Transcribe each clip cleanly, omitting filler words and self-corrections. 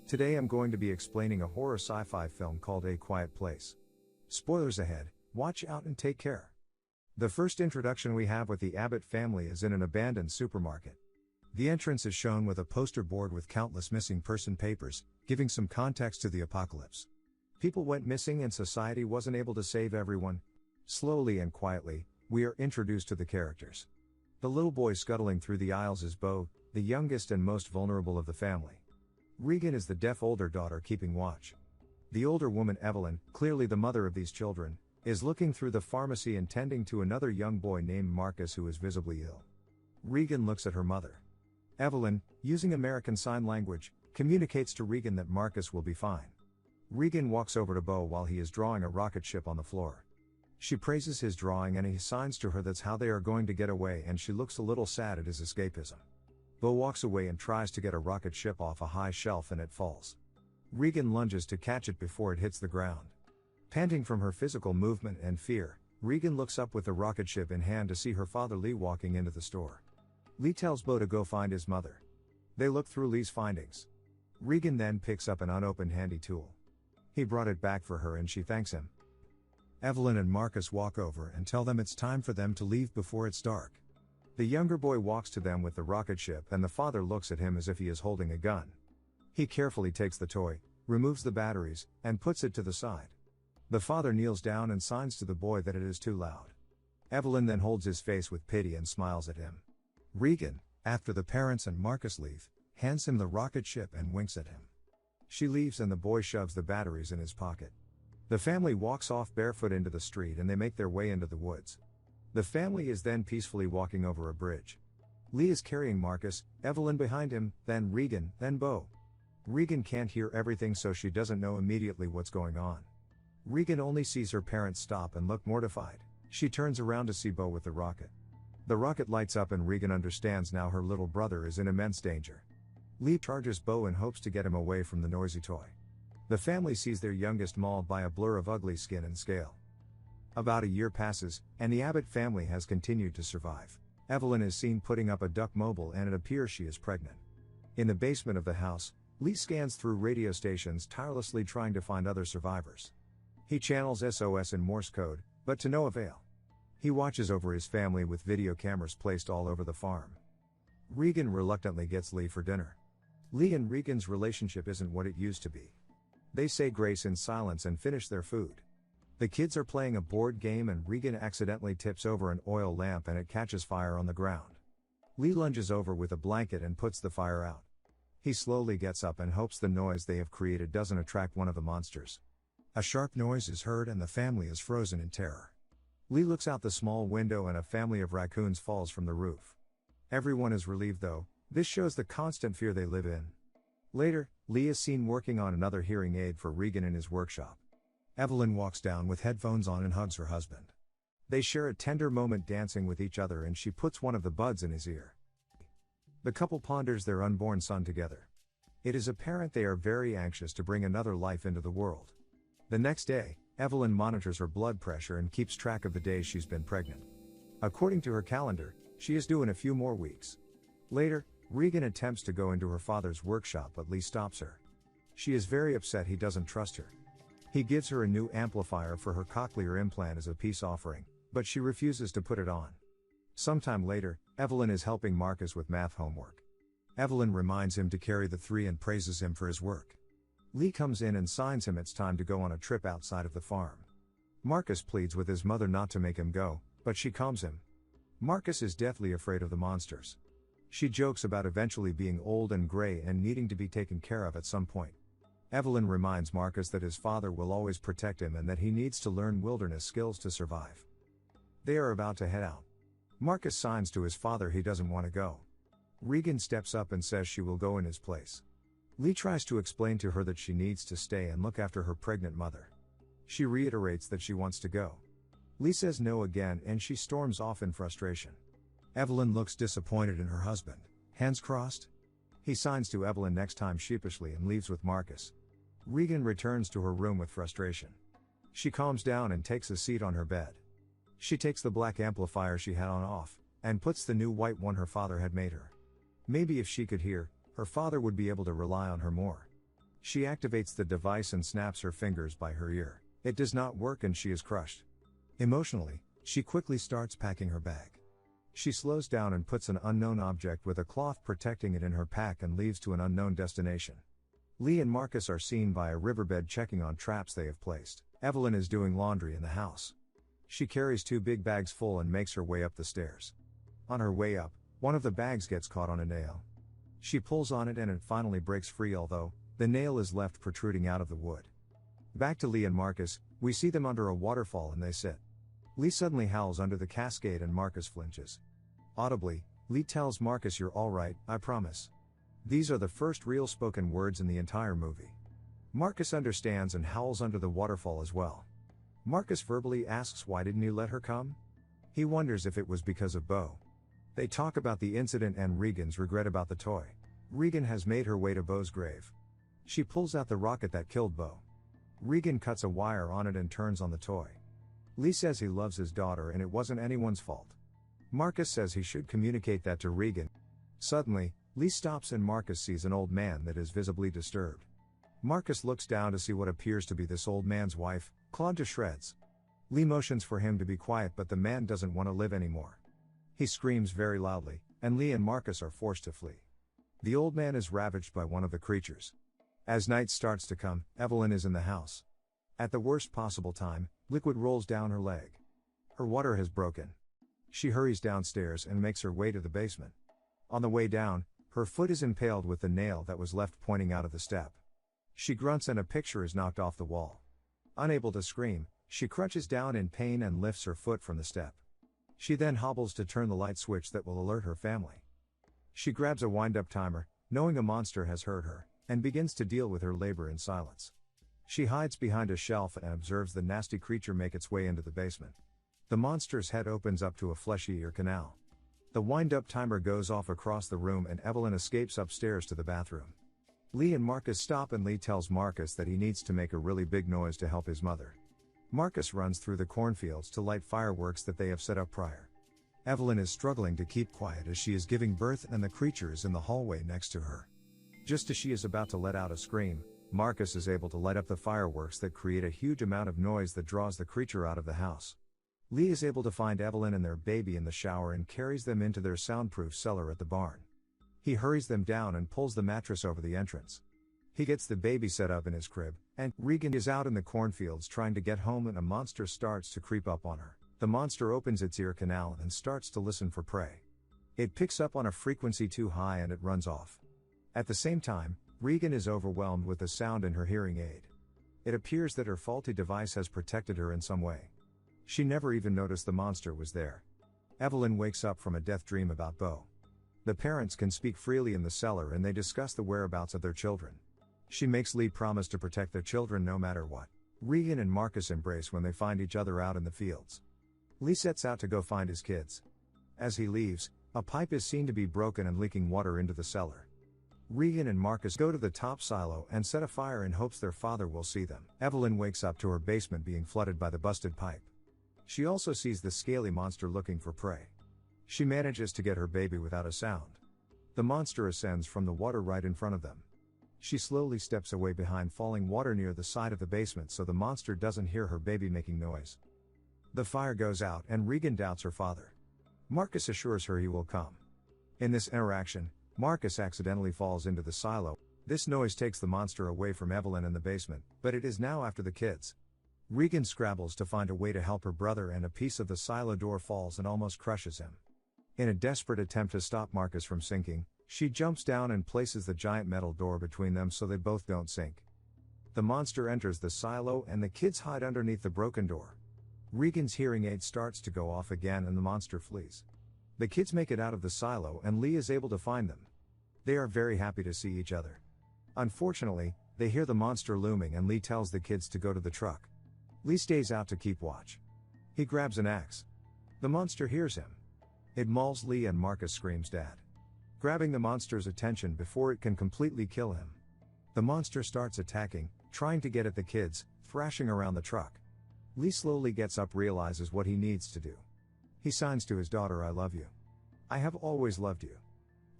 Today I'm going to be explaining a horror sci-fi film called A Quiet Place. Spoilers ahead, watch out and take care. The first introduction we have with the Abbott family is in an abandoned supermarket. The entrance is shown with a poster board with countless missing person papers, giving some context to the apocalypse. People went missing and society wasn't able to save everyone. Slowly and quietly, we are introduced to the characters. The little boy scuttling through the aisles is Bo, the youngest and most vulnerable of the family. Regan is the deaf older daughter keeping watch. The older woman Evelyn, clearly the mother of these children, is looking through the pharmacy and tending to another young boy named Marcus who is visibly ill. Regan looks at her mother. Evelyn, using American Sign Language, communicates to Regan that Marcus will be fine. Regan walks over to Bo while he is drawing a rocket ship on the floor. She praises his drawing and he signs to her that's how they are going to get away, and she looks a little sad at his escapism. Bo walks away and tries to get a rocket ship off a high shelf and it falls. Regan lunges to catch it before it hits the ground. Panting from her physical movement and fear, Regan looks up with the rocket ship in hand to see her father Lee walking into the store. Lee tells Bo to go find his mother. They look through Lee's findings. Regan then picks up an unopened handy tool. He brought it back for her and she thanks him. Evelyn and Marcus walk over and tell them it's time for them to leave before it's dark. The younger boy walks to them with the rocket ship and the father looks at him as if he is holding a gun. He carefully takes the toy, removes the batteries, and puts it to the side. The father kneels down and signs to the boy that it is too loud. Evelyn then holds his face with pity and smiles at him. Regan, after the parents and Marcus leave, hands him the rocket ship and winks at him. She leaves and the boy shoves the batteries in his pocket. The family walks off barefoot into the street and they make their way into the woods. The family is then peacefully walking over a bridge. Lee is carrying Marcus, Evelyn behind him, then Regan, then Bo. Regan can't hear everything so she doesn't know immediately what's going on. Regan only sees her parents stop and look mortified. She turns around to see Bo with the rocket. The rocket lights up and Regan understands now her little brother is in immense danger. Lee charges Bo in hopes to get him away from the noisy toy. The family sees their youngest mauled by a blur of ugly skin and scale. About a year passes, and the Abbott family has continued to survive. Evelyn is seen putting up a duck mobile and it appears she is pregnant. In the basement of the house, Lee scans through radio stations tirelessly trying to find other survivors. He channels SOS in Morse code, but to no avail. He watches over his family with video cameras placed all over the farm. Regan reluctantly gets Lee for dinner. Lee and Regan's relationship isn't what it used to be. They say grace in silence and finish their food. The kids are playing a board game and Regan accidentally tips over an oil lamp and it catches fire on the ground. Lee lunges over with a blanket and puts the fire out. He slowly gets up and hopes the noise they have created doesn't attract one of the monsters. A sharp noise is heard and the family is frozen in terror. Lee looks out the small window and a family of raccoons falls from the roof. Everyone is relieved though, this shows the constant fear they live in. Later, Lee is seen working on another hearing aid for Regan in his workshop. Evelyn walks down with headphones on and hugs her husband. They share a tender moment dancing with each other and she puts one of the buds in his ear. The couple ponders their unborn son together. It is apparent they are very anxious to bring another life into the world. The next day, Evelyn monitors her blood pressure and keeps track of the days she's been pregnant. According to her calendar, she is due in a few more weeks. Later, Regan attempts to go into her father's workshop but Lee stops her. She is very upset he doesn't trust her. He gives her a new amplifier for her cochlear implant as a peace offering, but she refuses to put it on. Sometime later, Evelyn is helping Marcus with math homework. Evelyn reminds him to carry the 3 and praises him for his work. Lee comes in and signs him it's time to go on a trip outside of the farm. Marcus pleads with his mother not to make him go, but she calms him. Marcus is deathly afraid of the monsters. She jokes about eventually being old and gray and needing to be taken care of at some point. Evelyn reminds Marcus that his father will always protect him and that he needs to learn wilderness skills to survive. They are about to head out. Marcus signs to his father he doesn't want to go. Regan steps up and says she will go in his place. Lee tries to explain to her that she needs to stay and look after her pregnant mother. She reiterates that she wants to go. Lee says no again and she storms off in frustration. Evelyn looks disappointed in her husband, hands crossed. He signs to Evelyn next time sheepishly and leaves with Marcus. Regan returns to her room with frustration. She calms down and takes a seat on her bed. She takes the black amplifier she had on off, and puts the new white one her father had made her. Maybe if she could hear, her father would be able to rely on her more. She activates the device and snaps her fingers by her ear. It does not work and she is crushed. Emotionally, she quickly starts packing her bag. She slows down and puts an unknown object with a cloth protecting it in her pack and leaves to an unknown destination. Lee and Marcus are seen by a riverbed checking on traps they have placed. Evelyn is doing laundry in the house. She carries 2 big bags full and makes her way up the stairs. On her way up, one of the bags gets caught on a nail. She pulls on it and it finally breaks free, although the nail is left protruding out of the wood. Back to Lee and Marcus, we see them under a waterfall and they sit. Lee suddenly howls under the cascade and Marcus flinches. Audibly, Lee tells Marcus, "You're alright, I promise." These are the first real spoken words in the entire movie. Marcus understands and howls under the waterfall as well. Marcus verbally asks, "Why didn't you let her come?" He wonders if it was because of Bo. They talk about the incident and Regan's regret about the toy. Regan has made her way to Bo's grave. She pulls out the rocket that killed Bo. Regan cuts a wire on it and turns on the toy. Lee says he loves his daughter and it wasn't anyone's fault. Marcus says he should communicate that to Regan. Suddenly, Lee stops and Marcus sees an old man that is visibly disturbed. Marcus looks down to see what appears to be this old man's wife, clawed to shreds. Lee motions for him to be quiet, but the man doesn't want to live anymore. He screams very loudly, and Lee and Marcus are forced to flee. The old man is ravaged by one of the creatures. As night starts to come, Evelyn is in the house. At the worst possible time, liquid rolls down her leg. Her water has broken. She hurries downstairs and makes her way to the basement. On the way down, her foot is impaled with the nail that was left pointing out of the step. She grunts and a picture is knocked off the wall. Unable to scream, she crouches down in pain and lifts her foot from the step. She then hobbles to turn the light switch that will alert her family. She grabs a wind-up timer, knowing a monster has hurt her, and begins to deal with her labor in silence. She hides behind a shelf and observes the nasty creature make its way into the basement. The monster's head opens up to a fleshy ear canal. The wind-up timer goes off across the room and Evelyn escapes upstairs to the bathroom. Lee and Marcus stop and Lee tells Marcus that he needs to make a really big noise to help his mother. Marcus runs through the cornfields to light fireworks that they have set up prior. Evelyn is struggling to keep quiet as she is giving birth and the creature is in the hallway next to her. Just as she is about to let out a scream, Marcus is able to light up the fireworks that create a huge amount of noise that draws the creature out of the house. Lee is able to find Evelyn and their baby in the shower and carries them into their soundproof cellar at the barn. He hurries them down and pulls the mattress over the entrance. He gets the baby set up in his crib, and Regan is out in the cornfields trying to get home and a monster starts to creep up on her. The monster opens its ear canal and starts to listen for prey. It picks up on a frequency too high and it runs off. At the same time, Regan is overwhelmed with the sound in her hearing aid. It appears that her faulty device has protected her in some way. She never even noticed the monster was there. Evelyn wakes up from a death dream about Bo. The parents can speak freely in the cellar and they discuss the whereabouts of their children. She makes Lee promise to protect their children no matter what. Regan and Marcus embrace when they find each other out in the fields. Lee sets out to go find his kids. As he leaves, a pipe is seen to be broken and leaking water into the cellar. Regan and Marcus go to the top silo and set a fire in hopes their father will see them. Evelyn wakes up to her basement being flooded by the busted pipe. She also sees the scaly monster looking for prey. She manages to get her baby without a sound. The monster ascends from the water right in front of them. She slowly steps away behind falling water near the side of the basement so the monster doesn't hear her baby making noise. The fire goes out and Regan doubts her father. Marcus assures her he will come. In this interaction, Marcus accidentally falls into the silo. This noise takes the monster away from Evelyn in the basement, but it is now after the kids. Regan scrabbles to find a way to help her brother and a piece of the silo door falls and almost crushes him. In a desperate attempt to stop Marcus from sinking, she jumps down and places the giant metal door between them so they both don't sink. The monster enters the silo and the kids hide underneath the broken door. Regan's hearing aid starts to go off again and the monster flees. The kids make it out of the silo and Lee is able to find them. They are very happy to see each other. Unfortunately, they hear the monster looming and Lee tells the kids to go to the truck. Lee stays out to keep watch. He grabs an axe. The monster hears him. It mauls Lee and Marcus screams "Dad!" grabbing the monster's attention before it can completely kill him. The monster starts attacking, trying to get at the kids, thrashing around the truck. Lee slowly gets up, realizes what he needs to do. He signs to his daughter, "I love you. I have always loved you."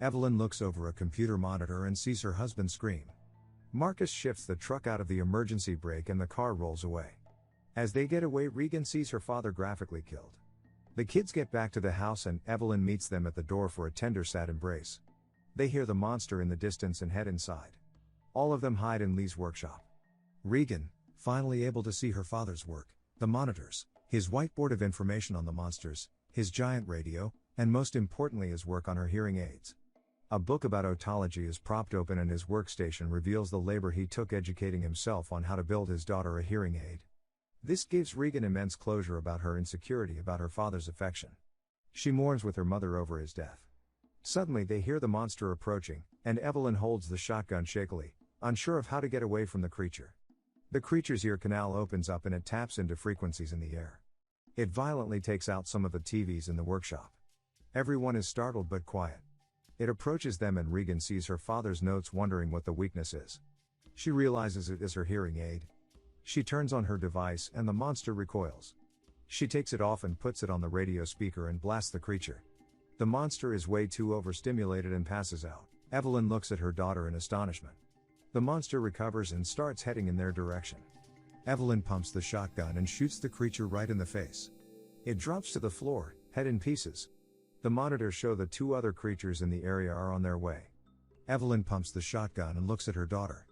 Evelyn looks over a computer monitor and sees her husband scream. Marcus shifts the truck out of the emergency brake and the car rolls away. As they get away, Regan sees her father graphically killed. The kids get back to the house and Evelyn meets them at the door for a tender, sad embrace. They hear the monster in the distance and head inside. All of them hide in Lee's workshop. Regan, finally able to see her father's work, the monitors, his whiteboard of information on the monsters, his giant radio, and most importantly his work on her hearing aids. A book about otology is propped open and his workstation reveals the labor he took educating himself on how to build his daughter a hearing aid. This gives Regan immense closure about her insecurity about her father's affection. She mourns with her mother over his death. Suddenly they hear the monster approaching, and Evelyn holds the shotgun shakily, unsure of how to get away from the creature. The creature's ear canal opens up and it taps into frequencies in the air. It violently takes out some of the TVs in the workshop. Everyone is startled but quiet. It approaches them and Regan sees her father's notes, wondering what the weakness is. She realizes it is her hearing aid. She turns on her device and the monster recoils. She takes it off and puts it on the radio speaker and blasts the creature. The monster is way too overstimulated and passes out. Evelyn looks at her daughter in astonishment. The monster recovers and starts heading in their direction. Evelyn pumps the shotgun and shoots the creature right in the face. It drops to the floor, head in pieces. The monitors show the two other creatures in the area are on their way. Evelyn pumps the shotgun and looks at her daughter.